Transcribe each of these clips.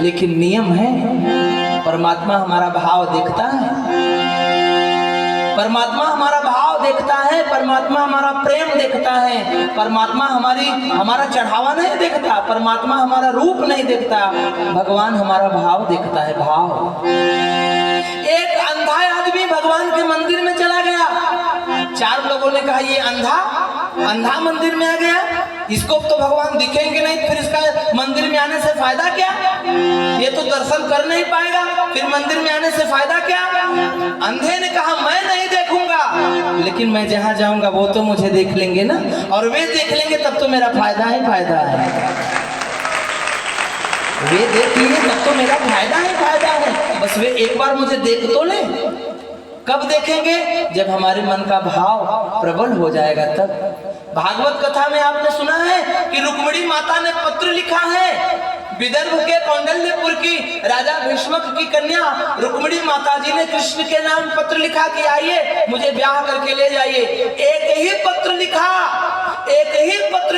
लेकिन नियम है, परमात्मा हमारा भाव देखता है, परमात्मा हमारा भाव देखता है, परमात्मा हमारा प्रेम देखता है, परमात्मा हमारा चढ़ावा नहीं देखता, परमात्मा हमारा रूप नहीं देखता, भगवान हमारा भाव देखता है, भाव। एक अंधा आदमी भगवान के मंदिर में चला गया, 4 लोगों ने कहा ये अंधा मंदिर में आ गया, इसको तो भगवान दिखेंगे नहीं, फिर इसका मंदिर में आने से फायदा क्या, ये तो दर्शन कर नहीं पाएगा, फिर मंदिर में आने से फायदा क्या। अंधे ने कहा मैं नहीं देखूंगा, लेकिन मैं जहां जाऊंगा वो तो मुझे देख लेंगे ना, और वे देख लेंगे तब तो मेरा फायदा ही फायदा है, वे देख लेंगे तब तो मेरा फायदा ही फायदा है, बस वे एक बार मुझे देख तो ले। कब देखेंगे, जब हमारे मन का भाव प्रबल हो जाएगा तब। भागवत कथा में आपने सुना है कि रुक्मिणी माता ने पत्र लिखा है, विदर्भ के कौंडल्यपुर की राजा भीष्मक की कन्या रुक्मिणी माता जी ने कृष्ण के नाम पत्र लिखा कि आइए मुझे ब्याह करके ले जाइए। एक ही पत्र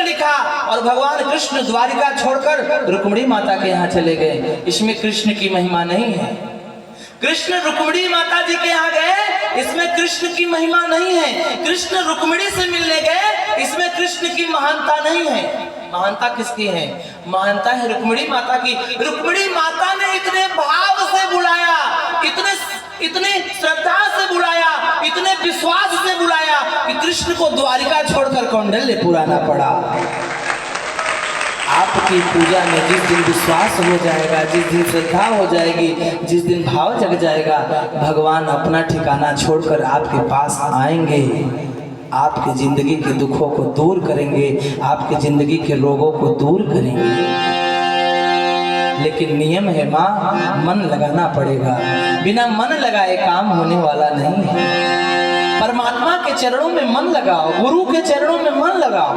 लिखा और भगवान कृष्ण द्वारिका छोड़कर रुक्मिणी माता के यहाँ चले गए। इसमें कृष्ण की महिमा नहीं है, कृष्ण रुक्मिणी माता जी के यहाँ गए, इसमें कृष्ण की महिमा नहीं है। कृष्ण रुक्मिणी से मिलने गए, इसमें कृष्ण की महानता नहीं है। महानता किसकी है, महानता है रुक्मिणी माता की। रुक्मिणी माता ने इतने भाव से बुलाया, इतने श्रद्धा से बुलाया, इतने विश्वास से बुलाया कि कृष्ण को द्वारिका छोड़कर कौंडल्यपुर आना पड़ा। आपकी पूजा में जिस दिन विश्वास हो जाएगा, जिस दिन श्रद्धा हो जाएगी, जिस दिन भाव जग जाएगा, भगवान अपना ठिकाना छोड़कर आपके पास आएंगे, आपकी जिंदगी के दुखों को दूर करेंगे, आपकी जिंदगी के रोगों को दूर करेंगे। लेकिन नियम है माँ, मन लगाना पड़ेगा, बिना मन लगाए काम होने वाला नहीं है। परमात्मा के चरणों में मन लगाओ, गुरु के चरणों में मन लगाओ।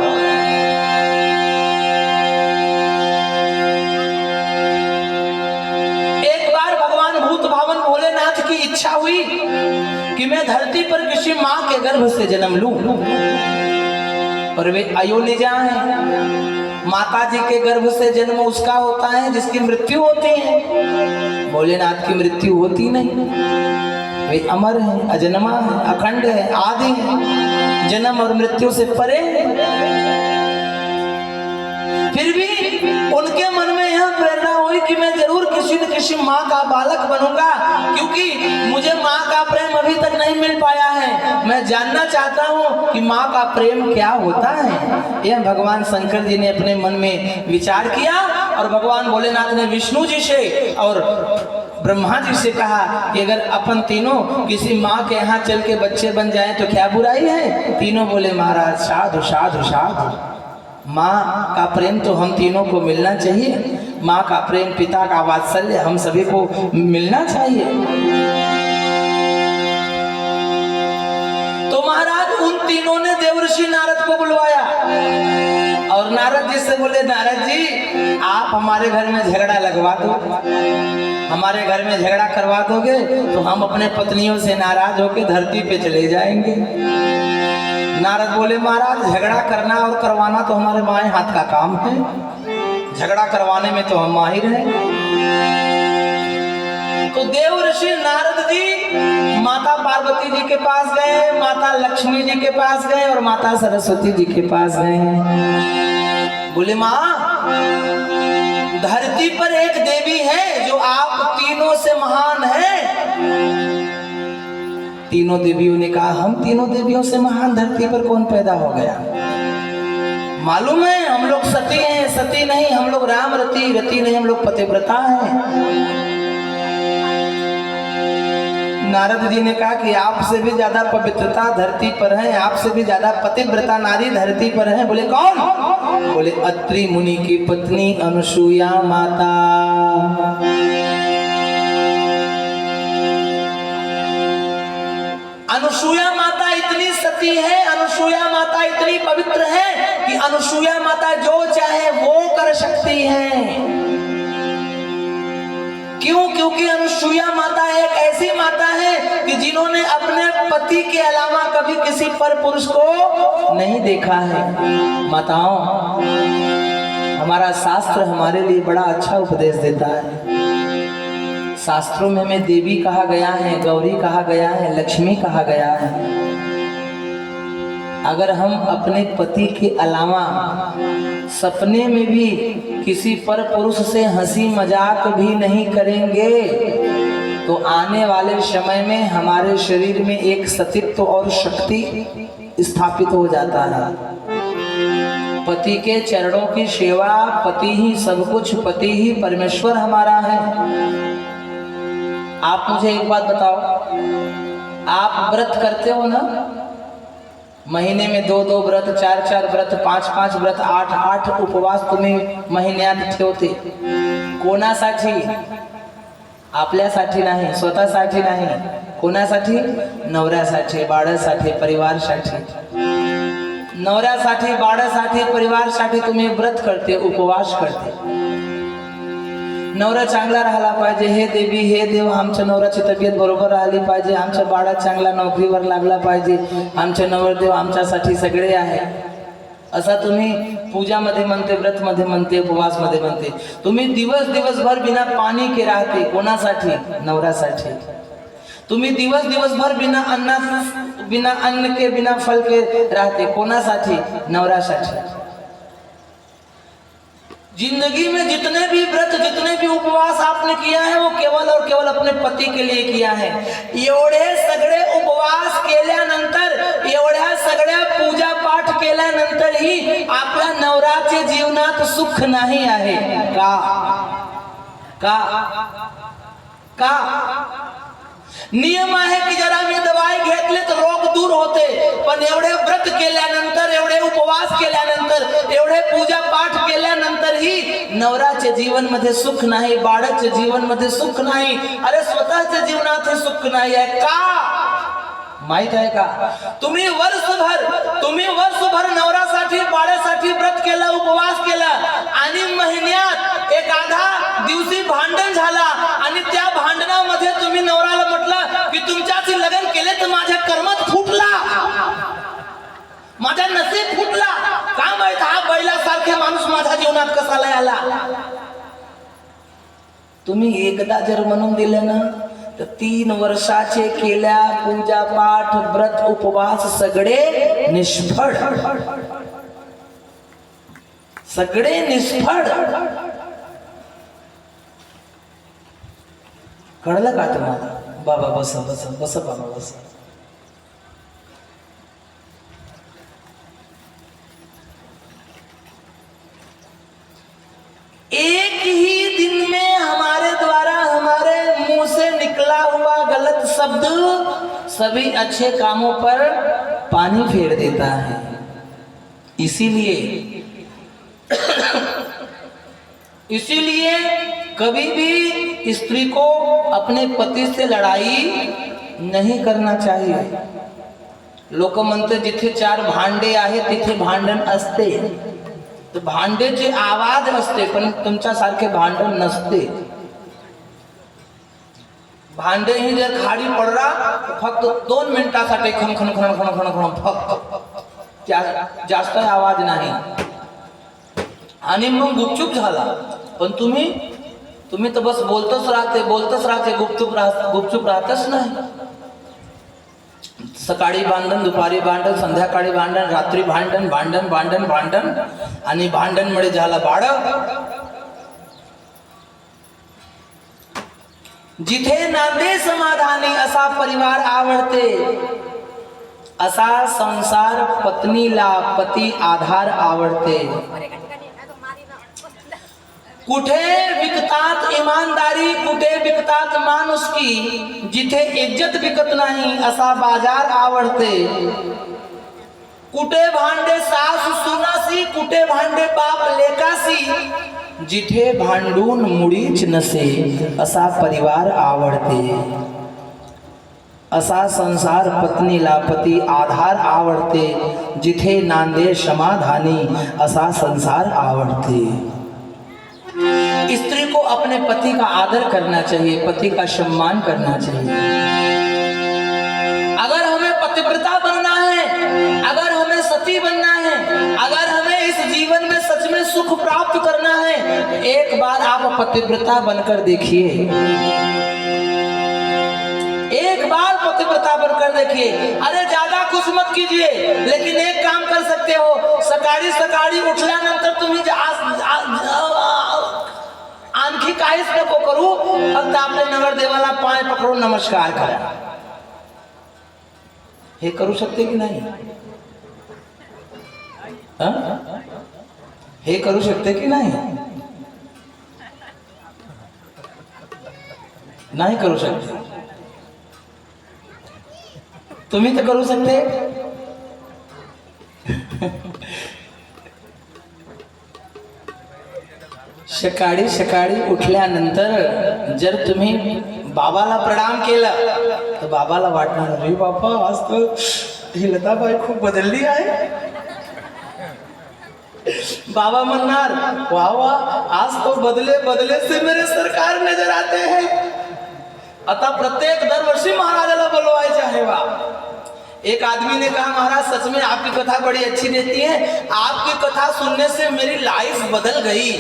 की इच्छा हुई कि मैं धरती पर किसी माँ के गर्भ से जन्म लूं, और वे अयोनिजा हैं। माता जी के गर्भ से जन्म उसका होता है जिसकी मृत्यु होती है, भोलेनाथ की मृत्यु होती नहीं, वे अमर हैं, अजन्मा है, अखंड है, आदि है, जन्म और मृत्यु से परे। फिर भी उनके मन में यह प्रेरणा हुई कि मैं जरूर किसी न किसी माँ का बालक बनूंगा, क्योंकि मुझे माँ का प्रेम अभी तक नहीं मिल पाया है। मैं जानना चाहता हूँ कि माँ का प्रेम क्या होता है। यह भगवान शंकर जी ने अपने मन में विचार किया, और भगवान भोलेनाथ ने विष्णु जी से और ब्रह्मा जी से कहा कि अगर अपन तीनों किसी माँ के यहाँ चल के बच्चे बन जाएं तो क्या बुराई है। तीनों बोले महाराज साधु साधु साधु, माँ का प्रेम तो हम तीनों को मिलना चाहिए, माँ का प्रेम, पिता का वात्सल्य हम सभी को मिलना चाहिए। तो महाराज उन तीनों ने देवर्षि नारद को बुलवाया और नारद जी से बोले, नारद जी आप हमारे घर में झगड़ा लगवा दो, हमारे घर में झगड़ा करवा दोगे तो हम अपने पत्नियों से नाराज होकर धरती पे चले जाएंगे। नारद बोले, महाराज झगड़ा करना और करवाना तो हमारे बाएं हाथ का काम है, झगड़ा करवाने में तो हम माहिर हैं। तो देव ऋषि नारद जी माता पार्वती जी के पास गए, माता लक्ष्मी जी के पास गए और माता सरस्वती जी के पास गए। बोले माँ, धरती पर एक देवी है जो आप तीनों से महान है। तीनों देवियों ने कहा, हम तीनों देवियों से महान धरती पर कौन पैदा हो गया। मालूम है हम लोग सती हैं, सती नहीं, हम लोग राम रति, रति नहीं, हम लोग पतिव्रता हैं। नारद जी ने कहा कि आपसे भी ज्यादा पवित्रता धरती पर है, आपसे भी ज्यादा पतिव्रता नारी धरती पर है। बोले कौन? बोले अत्रि मुनि की पत्नी अनुसुईया माता। अनुसुईया माता इतनी सती है, अनुसुईया माता इतनी पवित्र है कि अनुसुईया माता जो चाहे वो कर सकती है। क्यों? क्योंकि अनुसुईया माता एक ऐसी माता है कि जिन्होंने अपने पति के अलावा कभी किसी पर पुरुष को नहीं देखा है। माताओं, हमारा शास्त्र हमारे लिए बड़ा अच्छा उपदेश देता है। शास्त्रों में हमें देवी कहा गया है, गौरी कहा गया है, लक्ष्मी कहा गया है। अगर हम अपने पति के अलावा सपने में भी किसी पर पुरुष से हंसी मजाक भी नहीं करेंगे तो आने वाले समय में हमारे शरीर में एक सतीत्व और शक्ति स्थापित हो जाता है। पति के चरणों की सेवा, पति ही सब कुछ, पति ही परमेश्वर हमारा है। आप मुझे एक बात बताओ, आप व्रत करते हो ना? महीने में 2-2 व्रत, 4-4 व्रत, 5-5 व्रत, 8-8 उपवास तुम्ही महिन्यात ठेवते. कोणासाठी? आपल्यासाठी नाही, स्वतःसाठी नाही. कोणासाठी? नवऱ्यासाठी, बाळासाठी, परिवारासाठी. नवऱ्यासाठी, बाळासाठी, परिवारासाठी तुम्ही व्रत करते, उपवास करते. नवरा चांगला राहिला पाहिजे, हे देवी हे देव, आमच्या नवऱ्याची तब्येत बरोबर राहिली पाहिजे, आमच्या बाळा चांगला नोकरीवर लागला पाहिजे, आमचे नवरदेव आमच्यासाठी सगळे आहे, असा तुम्ही पूजामध्ये म्हणते, व्रतमध्ये म्हणते, उपवासमध्ये म्हणते. तुम्ही दिवसभर बिना पाणी के राहते. कोणासाठी? नवऱ्यासाठी. तुम्ही दिवसभर बिना अन्न के, बिना फल के रहते. कोणासाठी? नवऱ्यासाठी. जिंदगी में जितने भी व्रत, जितने भी उपवास आपने किया है वो केवल और केवल अपने पति के लिए किया है. एवढे सगळे उपवास केल्यानंतर, एवढ्या सगळ्या पूजा पाठ केल्यानंतर ही आपल्या नवऱ्याच्या जीवनात सुख नाही आहे का? का? का? नियम आहे की जरा मी दवाई घेतले तर रोग दूर होते, पण एवढे व्रत केल्यानंतर, एवढे उपवास केल्यानंतर, एवढे पूजा पाठ केल्यानंतर ही नवराच्या जीवन मध्ये सुख नाही, बाळाच्या जीवन मध्ये सुख नाही, अरे स्वतःच्या जीवनात सुख नाही आहे का? माहित आहे का? तुम्ही वर्षभर नवरासाठी, बाळासाठी व्रत केला, उपवास केला आणि महिन्यात एक आधा दिवशी भांडण झाला आणि त्या भांडणामध्ये तुम्ही नवऱ्याला म्हटलं की तुमच्याशी लग्न केले तर माझ्या कर्मात फुटला, माझा नसीब फुटला. का माहित हा बैलासारखे माणूस माझ्या जीवनात कसा आला? तुम्ही एकदा जर म्हणून दिले ना तर 3 वर्षाचे केल्या पूजा पाठ, व्रत, उपवास सगळे निष्फळ, सगळे निष्फळ. कळलं का तुम्हाला? बाबा बस बस बस बाबा बस. एक ही दिन में हमारे द्वारा, हमारे मुंह से निकला हुआ गलत शब्द सभी अच्छे कामों पर पानी फेर देता है. इसीलिए कभी भी स्त्री को अपने पति से लड़ाई नहीं करना चाहिए. लोक म्हणते जिथे 4 भांडे आहेत तिथे भांडण असते. तर भांडेचे आवाज असते पण तुमच्यासारखे भांडण नसते. भांडे ही जर खाली पडला फक्त 2 मिनिटासाठी खण खण खण खण खण खण फक्त, जास्त आवाज नाही आणि मग गुपचूप झाला. पण तुम्ही तर बस बोलतच राहते, गुपचूप राहतच नाही. सकाळी भांडण, दुपारी भांडण, संध्याकाळी भांडण, रात्री भांडण आणि भांडणमुळे झाला बाळक. जिथे नांदे समाधानी असा परिवार आवडते, असा संसार पत्नीला पती आधार आवडते. कुठे विकतात इमानदारी, कुठे विकतात माणुसकी, जिथे इज्जत विकत नाही असा बाजार आवडते. कुठे भांडे सासू सुनासी, कुठे भांडे बाप लेकासी, जिथे भांडून मुळीच नसे असा परिवार आवडते. असा संसार पत्नीला पती आधार आवडते. जिथे नांदे समाधानी असा संसार आवडते. स्त्री को अपने पति का आदर करना चाहिए, पति का सम्मान करना चाहिए. अगर हमें पतिव्रता बनना है, अगर हमें सती बनना है, अगर हमें इस जीवन में सच में सुख प्राप्त करना है, एक बार आप पतिव्रता बनकर देखिए, एक बार पतिव्रता बनकर देखिए। अरे ज्यादा कुछ मत कीजिए, लेकिन एक काम कर सकते हो, सकाळी सकाळी उठल्यानंतर तुम्ही आणखी काहीच नको करू, फक्त आपल्या नवरदेवाला पाय पकडून नमस्कार करा। हे करू शकते की नाही? हे करू शकते की नाही? नाही करू शकते। तुम्ही तर करू शकते। सकाळी सकाळी उठल्यानंतर जर तुम्ही बाबाला प्रणाम केला तर बाबाला वाटणार, अरे बाबा आज तर ही लताबाई खूप बदलली आहे। बाबा म्हणणार, वाह वाह, आज तो बदले बदले से मेरे सरकार नजर आते हैं। आता प्रत्येक दरवर्षी महाराजाला बोलवायचे आहे। वाह। एक आदमी ने कहा, महाराज सच में आपकी कथा बड़ी अच्छी रहती है, आपकी कथा सुनने से मेरी लाइफ बदल गई।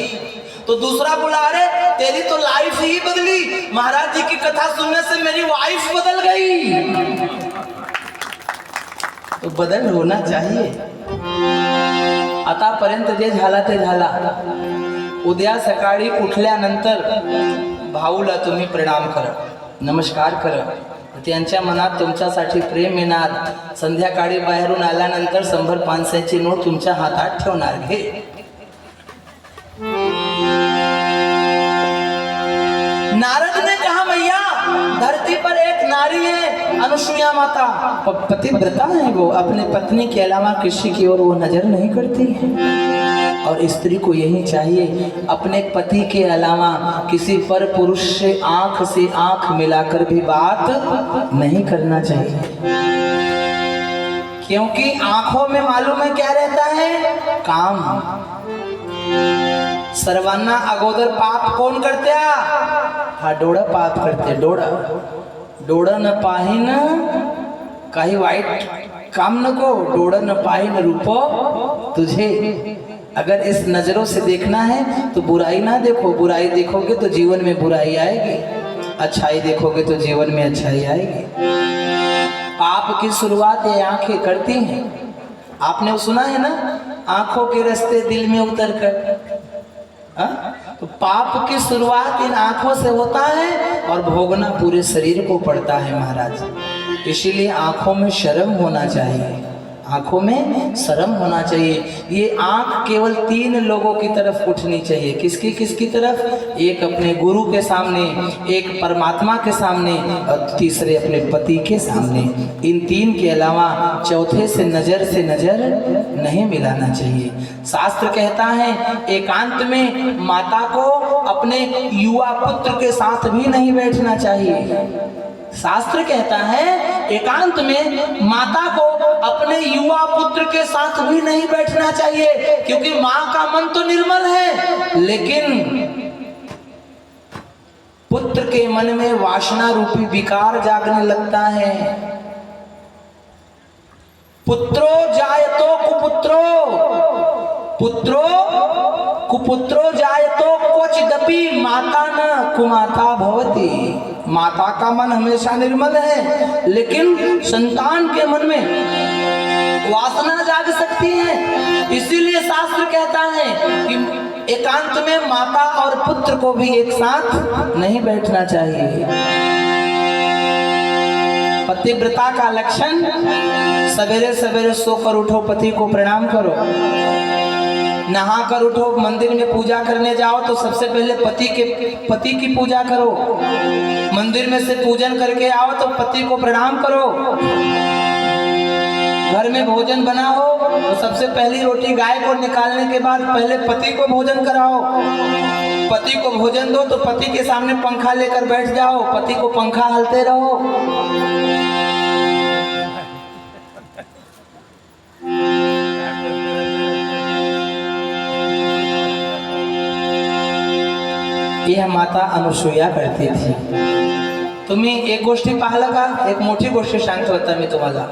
तो दूसरा बोला, अरे तेरी तो लाइफ ही बदली, महाराज जी की कथा सुनने से मेरी वाइफ बदल गई। तो बदल होना चाहिए। आतापर्यंत जे झाला ते झाला। उद्या सकाळी उठल्यानंतर भाऊला तुम्ही प्रणाम करा, नमस्कार करा, त्यांच्या मनात तुमच्यासाठी प्रेम येणार। संध्याकाळी बाहेरून आल्यानंतर 100-500ची नोट तुमच्या हातात ठेवणार। घे। नारद ने कहा, मैया धरती पर एक नारी है, अनुसुईया माता, पतिव्रता है, वो अपने पत्नी के अलावा किसी की ओर वो नजर नहीं करती है। और स्त्री को यही चाहिए, अपने पति के अलावा किसी पर पुरुष से आंख मिलाकर भी बात नहीं करना चाहिए। क्योंकि आंखों में मालूम है क्या रहता है? काम। सर्वांना अगोदर पाप कोण करते? हा डोळा पाप करते। डोळं न पाहिन काही वाईट काम नको, डोळं न पाहिन रूप तुझे। अगर इस नजरों से देखना है तो बुराई ना देखो, बुराई देखोगे तो जीवन में बुराई आएगी, अच्छाई देखोगे तो जीवन में अच्छाई आएगी। पाप की शुरुआत ये आंखें करती हैं। आपने सुना है ना, आंखों के रास्ते दिल में उतर कर। तो पाप की शुरुआत इन आंखों से होता है और भोगना पूरे शरीर को पड़ता है महाराज। इसीलिए आंखों में शर्म होना चाहिए, आंखों में शर्म होना चाहिए। ये आंख केवल 3 लोगों की तरफ उठनी चाहिए। किसकी किसकी तरफ? एक अपने गुरु के सामने, एक परमात्मा के सामने और तीसरे अपने पति के सामने। इन 3 के अलावा चौथे से नजर नहीं मिलाना चाहिए। शास्त्र कहता है एकांत में माता को अपने युवा पुत्र के साथ भी नहीं बैठना चाहिए। शास्त्र कहता है एकांत में माता को अपने युवा पुत्र के साथ भी नहीं बैठना चाहिए, क्योंकि मां का मन तो निर्मल है, लेकिन पुत्र के मन में वासना रूपी विकार जागने लगता है। पुत्रो जायतो कुपुत्रो, पुत्रो कुपुत्रो जायतो क्वचिदपि माता न कुमाता भवति। माता का मन हमेशा निर्मल है, लेकिन संतान के मन में वासना जाग सकती है। इसीलिए शास्त्र कहता है कि एकांत में माता और पुत्र को भी एक साथ नहीं बैठना चाहिए। पतिव्रता का लक्षण, सवेरे सवेरे सोकर उठो, पति को प्रणाम करो, नहा कर उठो, मंदिर में पूजा करने जाओ तो सबसे पहले पति की पूजा करो। मंदिर में से पूजन करके आओ तो पति को प्रणाम करो। घर में भोजन बनाओ तो सबसे पहली रोटी गाय को निकालने के बाद पहले पति को भोजन कराओ। पति को भोजन दो तो पति के सामने पंखा लेकर बैठ जाओ, पति को पंखा हलते रहो। यह माता अनुसूया करती थी। तुम्ही एक गोष्टी पाहिलं का? एक मोठी गोष्ट सांगतो आता मी तुम्हाला।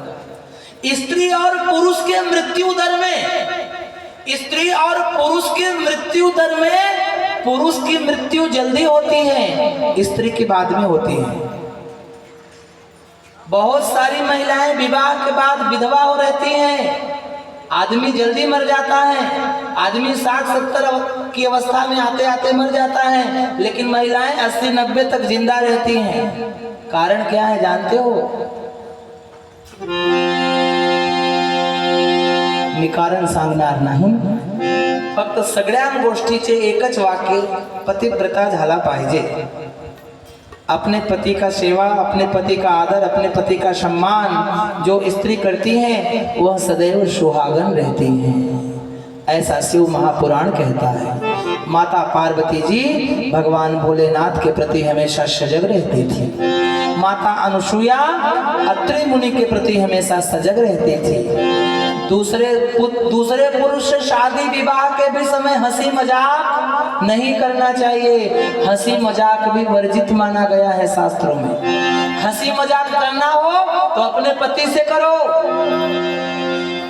स्त्री और पुरुष के मृत्यु दर में स्त्री और पुरुष की मृत्यु दर में पुरुष की मृत्यु जल्दी होती है, स्त्री की बाद में होती है। बहुत सारी महिलाएं विवाह के बाद विधवा हो रहती हैं। आदमी जल्दी मर जाता है, आदमी 60-70 की अवस्था में आते आते मर जाता है, लेकिन महिलाएं 80-90 तक जिंदा रहती हैं। कारण क्या है जानते हो? मी कारण सांगणार नाही, फक्त सगळ्या गोष्टीचे एकच वाक्य, पतिव्रता झाला पाहिजे। अपने पति का सेवा, अपने पति का आदर, अपने पति का सम्मान जो स्त्री करती हैं वह सदैव सुहागन रहती हैं, ऐसा शिव महापुराण कहता है। माता पार्वती जी भगवान भोलेनाथ के प्रति हमेशा सजग रहती थी। माता अनुसुईया अत्रि मुनि के प्रति हमेशा सजग रहती थी। दूसरे पुरुष से शादी विवाह के भी समय हंसी मजाक नहीं करना चाहिए। हंसी मजाक भी वर्जित माना गया है शास्त्रों में। हंसी मजाक करना हो तो अपने पति से करो।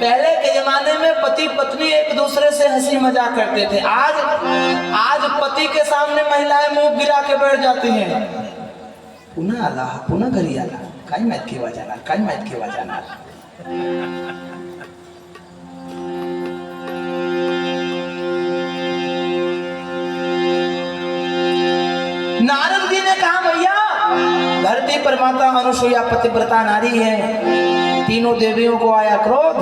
पहले के जमाने में पति पत्नी एक दूसरे से हंसी मजाक करते थे। आज पति के सामने महिलाएं मुंह गिरा के बैठ जाती हैं। पुन्हा आला, पुन्हा घरी आला, काय माहित केव्हा जाणार, काय माहित केव्हा जाणार। नारद जी ने कहा भैया धरती पर माता अनुसुईया पतिव्रता नारी है। तीनों देवियों को आया क्रोध।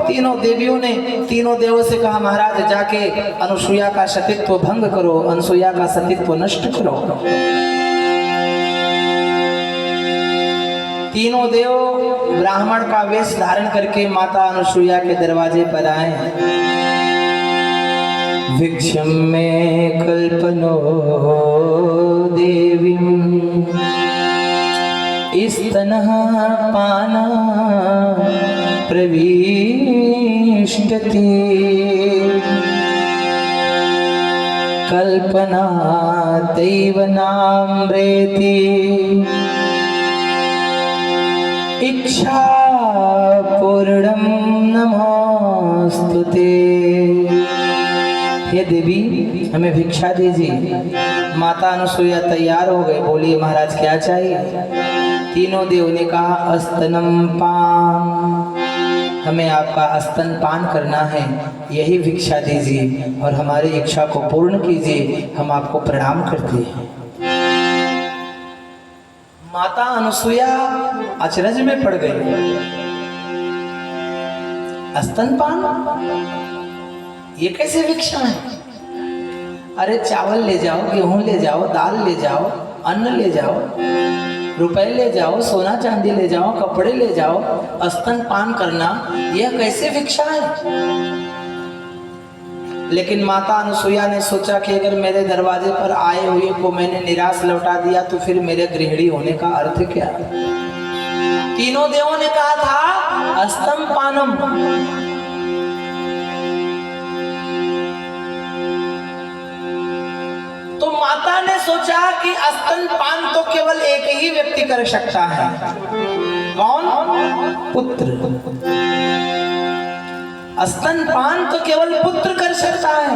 तीनों देवियों ने तीनों देवों से कहा महाराज जाके अनुसुईया का सतीत्व भंग करो, अनुसुईया का सतीत्व नष्ट करो। तीनों देव ब्राह्मण का वेश धारण करके माता अनुसुईया के दरवाजे पर आए। भिक्षम में कल्पनो देवीं स्तनः पाना प्रविष्टति कल्पना दैव नाम्रेति इच्छा पूर्णं नमोस्तुते। हे देवी हमें भिक्षा दीजिए। माता अनुसुईया तैयार हो गए, बोलिए महाराज क्या चाहिए? तीनों देव ने कहा स्तनम पान, हमें आपका स्तन पान करना है, यही भिक्षा दीजिए और हमारी इच्छा को पूर्ण कीजिए, हम आपको प्रणाम करते हैं। माता अनुसुईया अचरज में पड़ गई। स्तनपान ये कैसे भिक्षा है? अरे चावल ले जाओ, गेहूं ले जाओ, दाल ले जाओ, अन्न ले जाओ, रुपए ले जाओ, सोना चांदी ले जाओ, कपड़े ले जाओ, स्तनपान करना यह कैसे भिक्षा है? लेकिन माता अनुसुईया ने सोचा कि अगर मेरे दरवाजे पर आए हुए को मैंने निराश लौटा दिया तो फिर मेरे गृहिणी होने का अर्थ क्या? तीनों देवों ने कहा था स्तनपानम, तो माता ने सोचा कि स्तनपान तो केवल एक ही व्यक्ति कर सकता है। कौन? पुत्र। स्तनपान तो केवल पुत्र कर सकता है।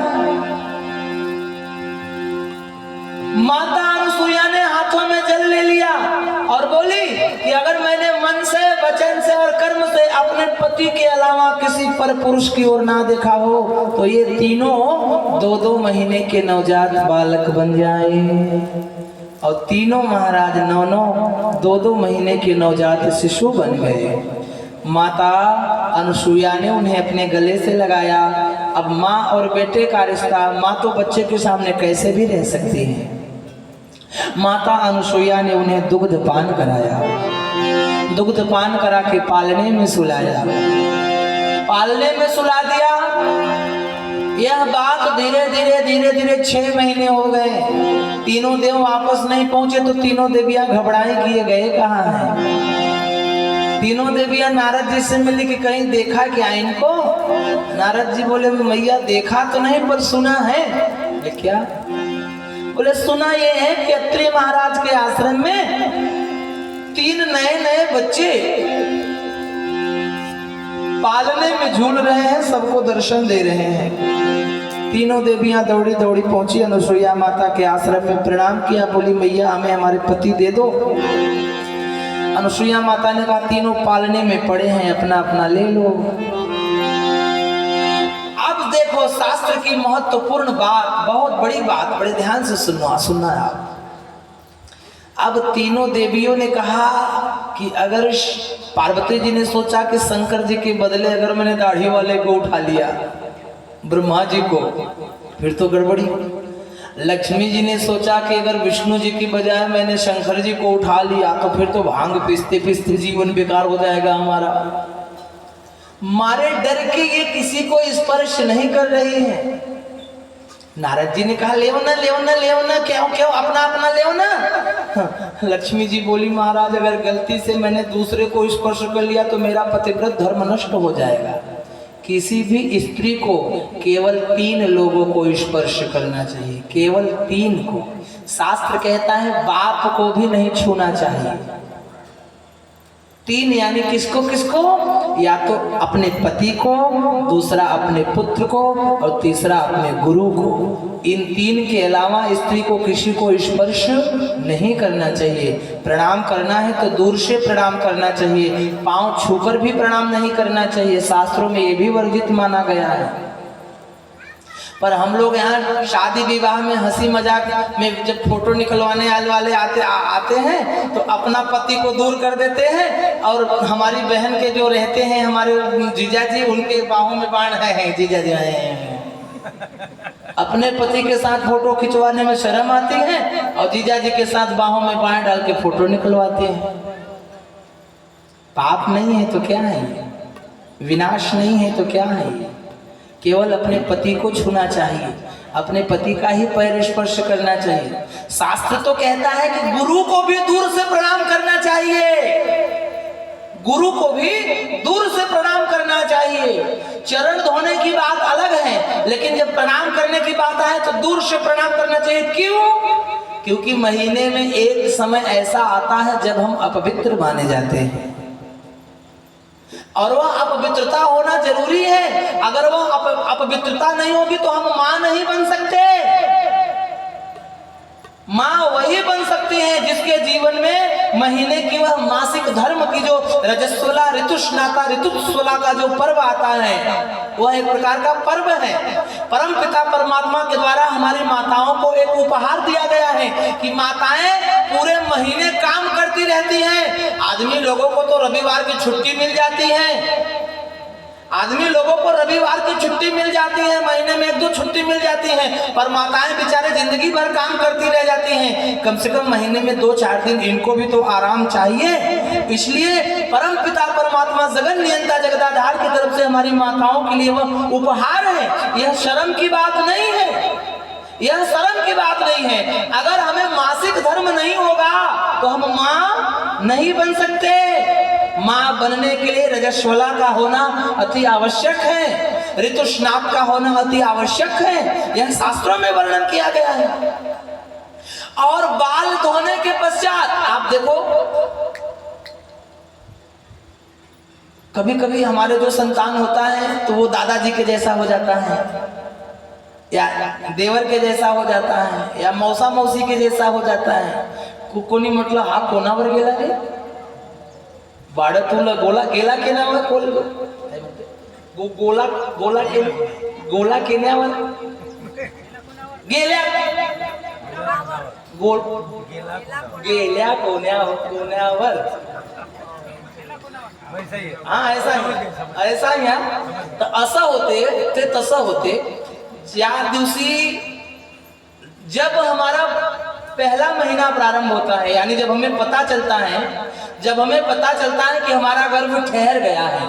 माता अनुसुईया ने हाथों में जल ले लिया और बोली कि अगर मैंने मन से, वचन से और कर्म से अपने पति के अलावा किसी पर पुरुष की ओर ना देखा हो तो ये तीनों 2-2 महीने के नवजात बालक बन जाए। और तीनों महाराज 9-9, 2-2 महीने के नवजात शिशु बन गए। माता अनुसुईया ने उन्हें अपने गले से लगाया। अब माँ और बेटे का रिश्ता, माँ तो बच्चे के सामने कैसे भी रह सकती है। माता अनुसुईया ने उन्हें दुग्ध पान कराया। दुग्ध पान करा के पालने में सुलाया। पालने में सुला दिया। यह बात धीरे धीरे 6 महीने हो गए। तीनों देव वापस नहीं पहुंचे तो तीनों देवियां घबराई कि ये गए कहाँ हैं। तीनों देवियां नारद जी से मिली कि कहीं देखा क्या इनको? नारद जी बोले मैया देखा तो नहीं पर सुना है। क्या? बोले सुना ये है कि अत्रि महाराज के आश्रम में 3 नए बच्चे पालने में झूल रहे हैं, सबको दर्शन दे रहे हैं। तीनों देवियां दौड़ी दौड़ी पहुंची अनुसुईया माता के आश्रम में, प्रणाम किया, बोली मैया हमें हमारे पति दे दो। अनुसुईया माता ने कहा तीनों पालने में पड़े हैं, अपना अपना ले लो। अब देखो शास्त्र की महत्वपूर्ण बात, बहुत बड़ी बात, बड़े ध्यान से सुनना आप। अब तीनों देवियों ने कहा कि अगर पार्वती जी ने सोचा कि शंकर जी के बदले अगर मैंने दाढ़ी वाले को उठा लिया, ब्रह्मा जी को, फिर तो गड़बड़ी। लक्ष्मी जी ने सोचा कि अगर विष्णु जी की बजाय मैंने शंकर जी को उठा लिया तो फिर तो भांग पीसते पीसते जीवन बेकार हो जाएगा हमारा। मारे डर के ये किसी को स्पर्श नहीं कर रही है। नारद जी ने कहा ले ना क्यों क्यों अपना अपना ले ना। लक्ष्मी जी बोली महाराज अगर गलती से मैंने दूसरे को स्पर्श कर लिया तो मेरा पतिव्रत धर्म नष्ट हो जाएगा। किसी भी स्त्री को केवल 3 लोगों को स्पर्श करना चाहिए, केवल 3 को। शास्त्र कहता है बाप को भी नहीं छूना चाहिए। 3 यानी किसको किसको? या तो अपने पति को, दूसरा अपने पुत्र को और तीसरा अपने गुरु को। इन 3 के अलावा स्त्री को किसी को स्पर्श नहीं करना चाहिए। प्रणाम करना है तो दूर से प्रणाम करना चाहिए, पांव छूकर भी प्रणाम नहीं करना चाहिए। शास्त्रों में ये भी वर्जित माना गया है। पर हम लोग यहाँ शादी विवाह में हंसी मजाक में जब फोटो निकलवाने वाले आते हैं तो अपना पति को दूर कर देते हैं और हमारी बहन के जो रहते हैं हमारे जीजा जी, उनके बाहों में बाण है, जीजा जी अपने पति के साथ फोटो खिंचवाने में शर्म आती है और जीजा जी के साथ बाहों में बाण डाल के फोटो निकलवाते हैं। पाप नहीं है तो क्या है, विनाश नहीं है तो क्या है। केवल अपने पति को छूना चाहिए, अपने पति का ही पैर स्पर्श करना चाहिए। शास्त्र तो कहता है कि गुरु को भी दूर से प्रणाम करना चाहिए, गुरु को भी दूर से प्रणाम करना चाहिए। चरण धोने की बात अलग है, लेकिन जब प्रणाम करने की बात आए तो दूर से प्रणाम करना चाहिए। क्यों? क्योंकि महीने में एक समय ऐसा आता है जब हम अपवित्र माने जाते हैं और वह अपवित्रता होना जरूरी है। अगर वह अपवित्रता नहीं होगी तो हम मां नहीं बन सकते। मां वही बन सकती है जिसके जीवन में महीने की वह मासिक धर्म की जो रजस्वला ऋतुस्नाता ऋतुस्वला का जो पर्व आता है वह एक प्रकार का पर्व है। परम पिता परमात्मा के द्वारा हमारी माताओं को एक उपहार दिया गया है कि माताएं पूरे महीने काम करती रहती हैं। आदमी लोगों को तो रविवार की छुट्टी मिल जाती है, आदमी लोगों को रविवार की छुट्टी मिल जाती है, महीने में 1-2 छुट्टी मिल जाती है, पर माताएं बेचारे जिंदगी भर काम करती रह जाती हैं। कम से कम महीने में 2-4 दिन इनको भी तो आराम चाहिए। इसलिए परम पिता परमात्मा जगन नियंता जगदाधार की तरफ से हमारी माताओं के लिए वह उपहार है। यह शर्म की बात नहीं है, यह शर्म की बात नहीं है। अगर हमें मासिक धर्म नहीं होगा तो हम मां नहीं बन सकते। मां बनने के लिए रजस्वला का होना अति आवश्यक है, ऋतुस्नात का होना अति आवश्यक है। यह शास्त्रों में वर्णन किया गया है। और बाल धोने के पश्चात आप देखो, कभी कभी हमारे जो संतान होता है तो वो दादाजी के जैसा हो जाता है, या देवर के जैसा हो जाता है, या मौसा मौसी के जैसा हो जाता है। कोणी म्हटलं हा कोणावर गेला रे, बाळ तुला गोला गेला केल्यावर कोल गोला गोला के गोला केल्यावर गेल्या गोल गेल्या कोण्यावर हाँ ऐसा ही है। तर असं होते ते तसं होते। ज्या दिवशी जब हमारा पहला महीना प्रारंभ होता है, यानी जब हमें पता चलता है कि हमारा गर्भ ठहर गया है,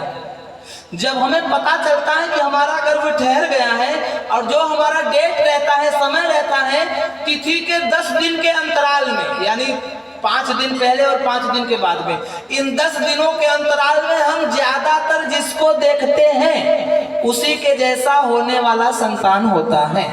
जब हमें पता चलता है कि हमारा गर्भ ठहर गया है और जो हमारा डेट रहता है, समय रहता है, तिथि के 10 दिन के अंतराल में, यानी 5 दिन पहले और 5 दिन के बाद में, इन 10 दिनों के अंतराल में हम ज्यादातर जिसको देखते हैं उसी के जैसा होने वाला संतान होता है।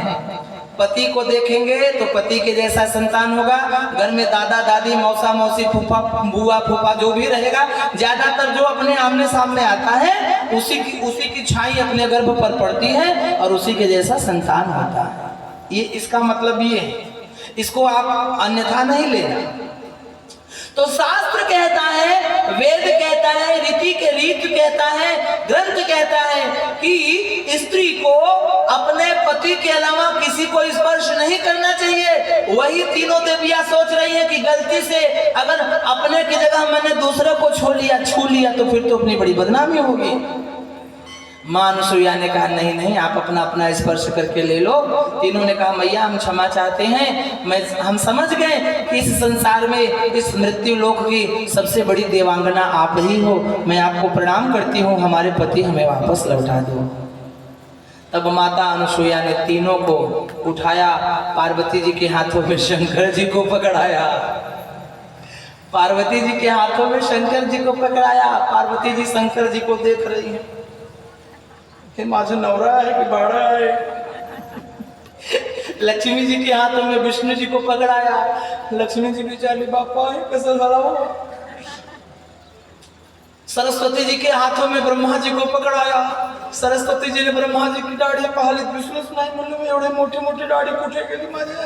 पति को देखेंगे तो पति के जैसा संतान होगा। घर में दादा दादी मौसा मौसी फूफा बुआ फूफा जो भी रहेगा, ज्यादातर जो अपने आमने सामने आता है उसी की छाई अपने गर्भ पर पड़ती है और उसी के जैसा संतान होता है। ये इसका मतलब ये है, इसको आप अन्यथा नहीं लेना। तो शास्त्र कहता है, वेद कहता है, रीत कहता है, ग्रंथ कहता है कि स्त्री को अपने पति के अलावा किसी को स्पर्श नहीं करना चाहिए। वही तीनों देवियां सोच रही है कि गलती से अगर अपने की जगह मैंने दूसरे को छू लिया तो फिर तो अपनी बड़ी बदनामी होगी। मां अनुसुईया ने कहा नहीं नहीं, आप अपना अपना स्पर्श करके ले लो। तीनों ने कहा मैया हम क्षमा चाहते हैं, हम समझ गए कि इस संसार में, इस मृत्यु लोक की सबसे बड़ी देवांगना आप ही हो। मैं आपको प्रणाम करती हूँ, हमारे पति हमें वापस लौटा दो। तब माता अनुसुईया ने तीनों को उठाया, पार्वती जी के हाथों में शंकर जी को पकड़ाया। पार्वती जी के हाथों में शंकर जी को पकड़ाया। पार्वती जी शंकर जी को देख रही है, माझा नवरा है कि बाड़ा है। लक्ष्मी जी के हाथों में विष्णु जी को पकड़ाया। लक्ष्मी जी बेचारी बापा है कैसा साला हो। सरस्वती जी के हाथों में ब्रह्मा जी को पकड़ाया। सरस्वती जी ने ब्रह्मा जी की दाढ़ी पाहिली, विष्णुच नाही म्हणलं मी एवढे मोठे मोठे दाढ़ी कुठे गेली माझ्या,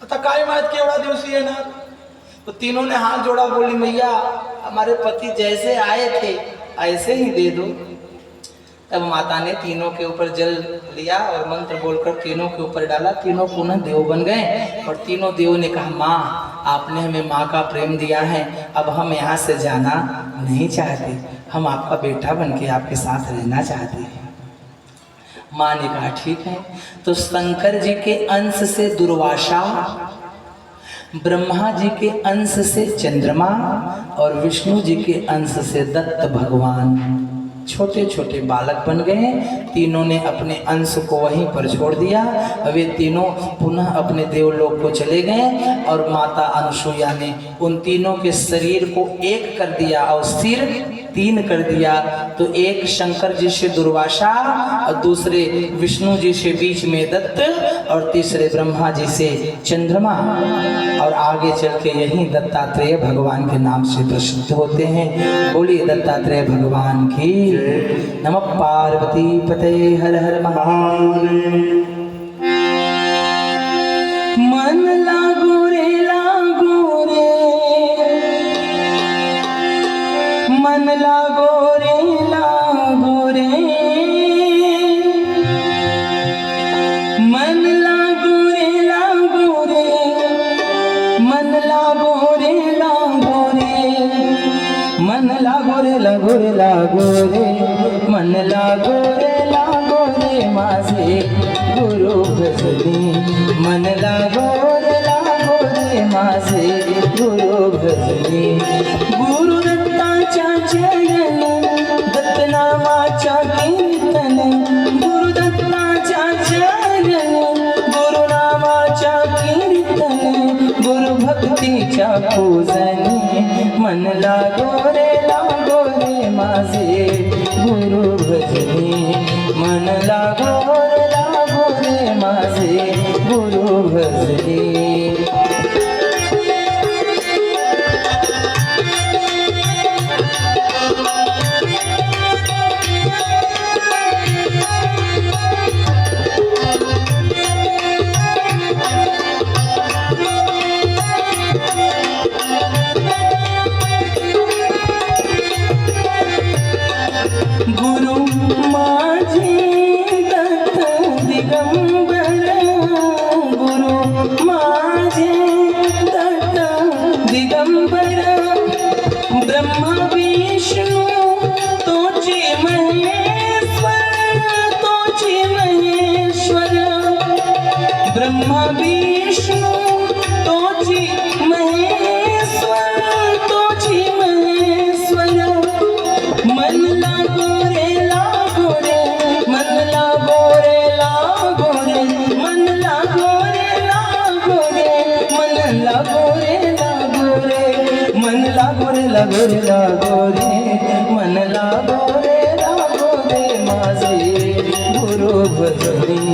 आता काय माहित की एवढा दिवस येणार। तो तीनों ने हाथ जोड़ा, बोली मैया हमारे पति जैसे आए थे ऐसे ही दे दो। तब माता ने तीनों के ऊपर जल लिया और मंत्र बोलकर तीनों के ऊपर डाला। तीनों पुनः देव बन गए और तीनों देव ने कहा माँ आपने हमें माँ का प्रेम दिया है, अब हम यहाँ से जाना नहीं चाहते, हम आपका बेटा बन के आपके साथ रहना चाहते हैं। माँ ने कहा ठीक है। तो शंकर जी के अंश से दुर्वासा, ब्रह्मा जी के अंश से चंद्रमा और विष्णु जी के अंश से दत्त भगवान छोटे छोटे बालक बन गए। तीनों ने अपने अंश को वहीं पर छोड़ दिया। वे तीनों पुनः अपने देवलोक को चले गए और माता अनुसुईया ने उन तीनों के शरीर को एक कर दिया और सिर 3 कर दिया। तो एक शंकर जी से दुर्वासा और दूसरे विष्णु जी से बीच में दत्त और तीसरे ब्रह्मा जी से चंद्रमा और आगे चल के यही दत्तात्रेय भगवान के नाम से प्रसिद्ध होते हैं। बोलिए दत्तात्रेय भगवान की नमः। पार्वती पते हर हर महादेव। मन लागो रे मन लागो रे मन लागो रे मन लागो रे मन लागो रे मन लागो रे माझे गुरु भजनी। मन लागो रे माझे गुरु भजनी। गुरु दत्ताच्या चरण दत्त नामाच्या कीर्तन, गुरु दत्ताच्या चरण गुरु नामाच्या कीर्तन, गुरु भक्तीच्या पूजनी। मन लागो रे माझे गुरु भजनी। मन लागो रे माझे गुरु भजनी। ब्रह्मा विष्णु तोची महेश्वर, तोची महेश्वर। मन लागो रे मन लागो रे मन लागो रे मन लागो रे मन लागो रे मन लागो रे माझे गुरु भजनी।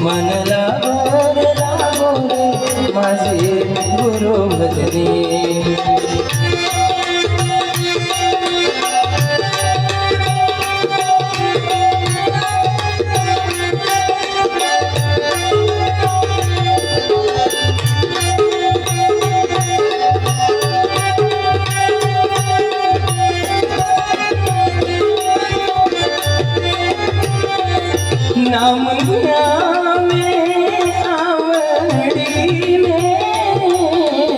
मन लागो रे माझे गुरु भजनी. नाम घ्यावे आवडीने,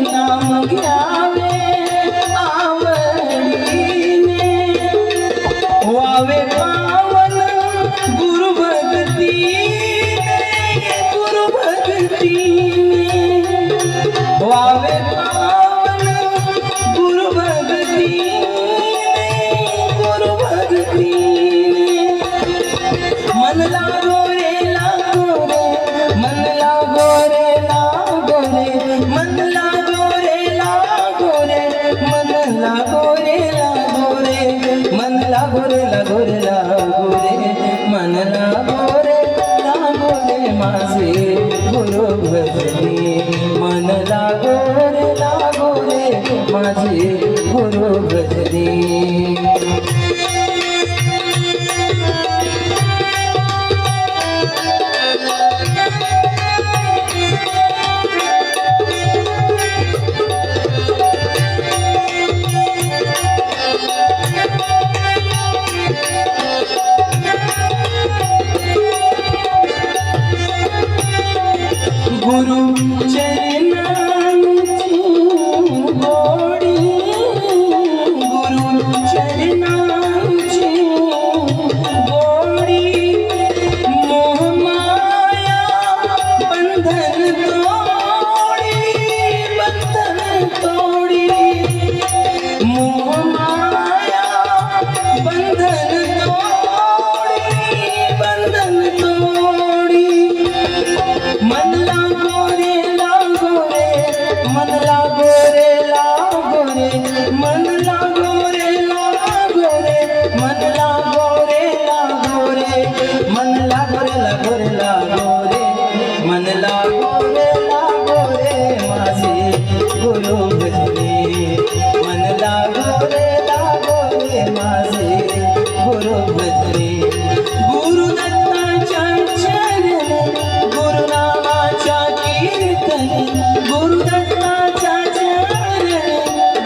नाम घ्यावे आवडीने, वावे पावन गुरु भक्तीने, गुरु भक्तीने, वावे पावन गुरु भक्तीने, गुरु भक्तीने. मन लागो रे लागो रे, मन लागो रे लागो रे, मन लागो रे लागो रे, मन लागो रे लागो रे, मन लागो रे लागो रे लागो रे, मन लागो रे लागो रे माझे गुरु भजनी. मन लागो रे माझे गुरु भजनी. गुरु चरणांची गोडी, गुरु चरणांची गोडी, मोहमाया बंधन तोडी, बंधन तोडी, मोहमाया बंधन तोडी, बंधन तोडी. मन लागो रे लागो रे, मन लागो रे लागो रे, मन लागो रे लागो रे, मन लागो रे लागो रे, मन लागो रे लागो रे लागो रे, मन लागो रे लागो रे माझे गुरु भजनी. मन लागो रे माझे गुरु भजनी. गुरु दत्ताच्या चरणी, गुरु नामाच्या कीर्तनी, गुरु दत्ताच्या चरणी,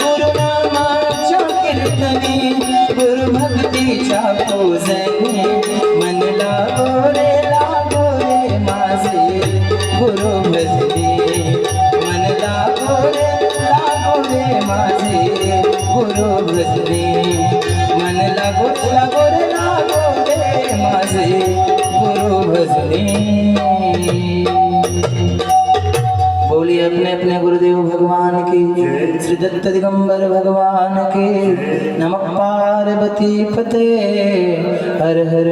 गुरु नामाच्या कीर्तनी, गुरु भक्तीच्या पूजनी. मन लागो रे माझे गुरु भजनी. मन लागो रे माझे गुरु भजनी. मन लागो रे माझे गुरु भजनी. बोलिए अपने अपने गुरुदेव भगवान की, श्री दत्त दिगंबर भगवान की. नमः पार्वती पते, हर हर